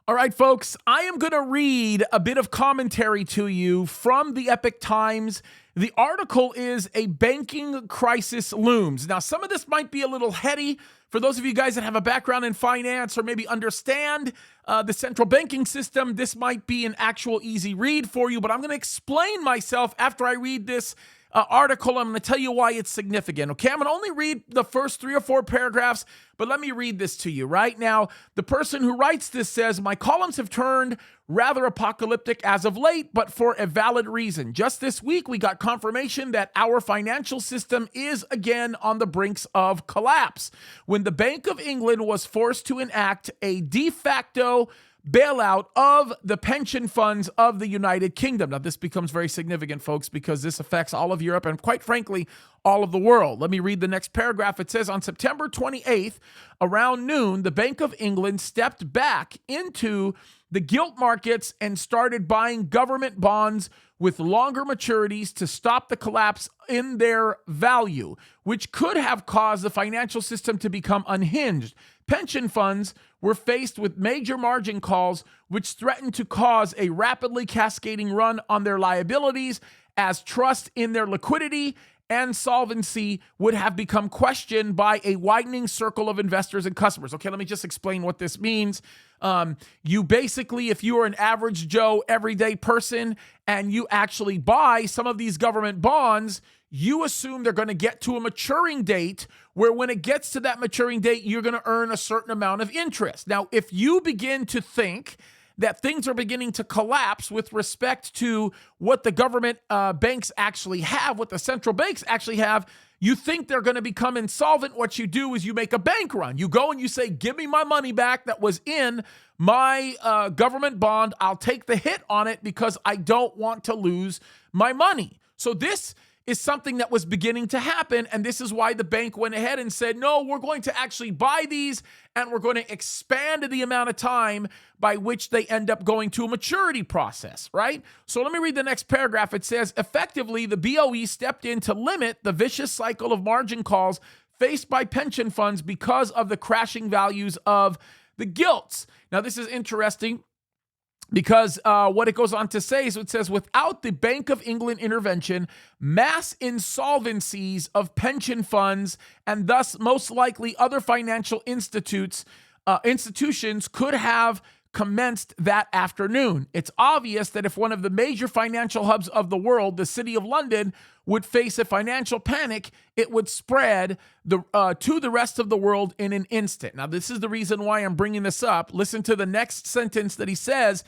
All right, folks, I am going to read a bit of commentary to you from the Epoch Times. The article is "A Banking Crisis Looms." Now, some of this might be a little heady for those of you guys that have a background in finance or maybe understand the central banking system. This might be an actual easy read for you, but I'm going to explain myself after I read this article. I'm going to tell you why it's significant. Okay, I'm going to only read the first 3 or 4 paragraphs, but let me read this to you right now. The person who writes this says, "My columns have turned rather apocalyptic as of late, but for a valid reason. Just this week, we got confirmation that our financial system is again on the brinks of collapse. When the Bank of England was forced to enact a de facto bailout of the pension funds of the United Kingdom." Now, this becomes very significant, folks, because this affects all of Europe and, quite frankly, all of the world. Let me read the next paragraph. It says, "On September 28th, around noon, the Bank of England stepped back into the gilt markets and started buying government bonds with longer maturities to stop the collapse in their value, which could have caused the financial system to become unhinged. Pension funds were faced with major margin calls, which threatened to cause a rapidly cascading run on their liabilities, as trust in their liquidity and solvency would have become questioned by a widening circle of investors and customers." Okay, let me just explain what this means. You basically, if you are an average Joe, everyday person, and you actually buy some of these government bonds, you assume they're going to get to a maturing date where when it gets to that maturing date, you're going to earn a certain amount of interest. Now, if you begin to think that things are beginning to collapse with respect to what the government banks actually have, what the central banks actually have, you think they're going to become insolvent. What you do is you make a bank run. You go and you say, "Give me my money back that was in my government bond. I'll take the hit on it because I don't want to lose my money." So this is something that was beginning to happen, and this is why the bank went ahead and said, "No, we're going to actually buy these, and we're going to expand the amount of time by which they end up going to a maturity process," right? So let me read the next paragraph. It says, "Effectively, the BOE stepped in to limit the vicious cycle of margin calls faced by pension funds because of the crashing values of the gilts." Now, this is interesting, because what it goes on to say is, it says, "Without the Bank of England intervention, mass insolvencies of pension funds and thus most likely other financial institutions could have commenced that afternoon. It's obvious that if one of the major financial hubs of the world, the City of London, would face a financial panic, it would spread to the rest of the world in an instant." Now, this is the reason why I'm bringing this up. Listen to the next sentence that he says.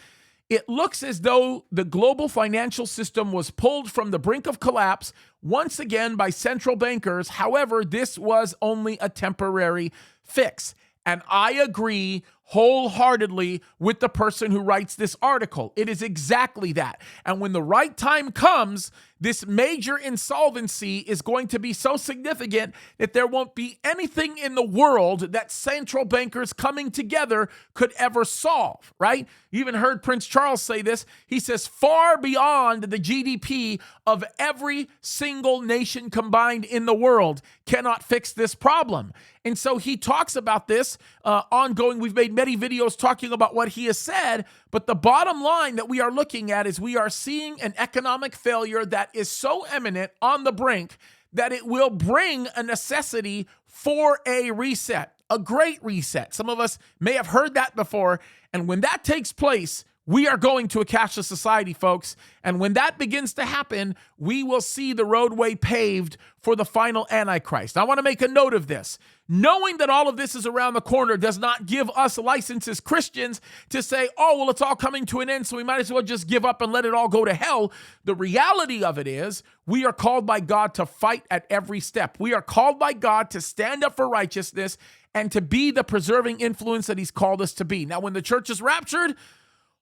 "It looks as though the global financial system was pulled from the brink of collapse once again by central bankers. However, this was only a temporary fix." And I agree wholeheartedly with the person who writes this article. It is exactly that. And when the right time comes, this major insolvency is going to be so significant that there won't be anything in the world that central bankers coming together could ever solve, right? You even heard Prince Charles say this. He says, "Far beyond the GDP of every single nation combined in the world cannot fix this problem." And so he talks about this ongoing. We've made many videos talking about what he has said, but the bottom line that we are looking at is we are seeing an economic failure that is so imminent on the brink that it will bring a necessity for a reset, a great reset. Some of us may have heard that before, and when that takes place, we are going to a cashless society, folks. And when that begins to happen, we will see the roadway paved for the final Antichrist. I want to make a note of this. Knowing that all of this is around the corner does not give us license as Christians to say, "Oh, well, it's all coming to an end, so we might as well just give up and let it all go to hell." The reality of it is we are called by God to fight at every step. We are called by God to stand up for righteousness and to be the preserving influence that he's called us to be. Now, when the church is raptured,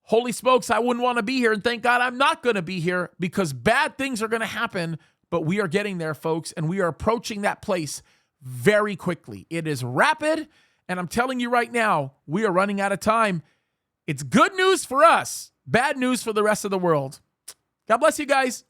holy smokes, I wouldn't want to be here, and thank God I'm not going to be here, because bad things are going to happen, but we are getting there, folks, and we are approaching that place very quickly. It is rapid, and I'm telling you right now, we are running out of time. It's good news for us, bad news for the rest of the world. God bless you guys.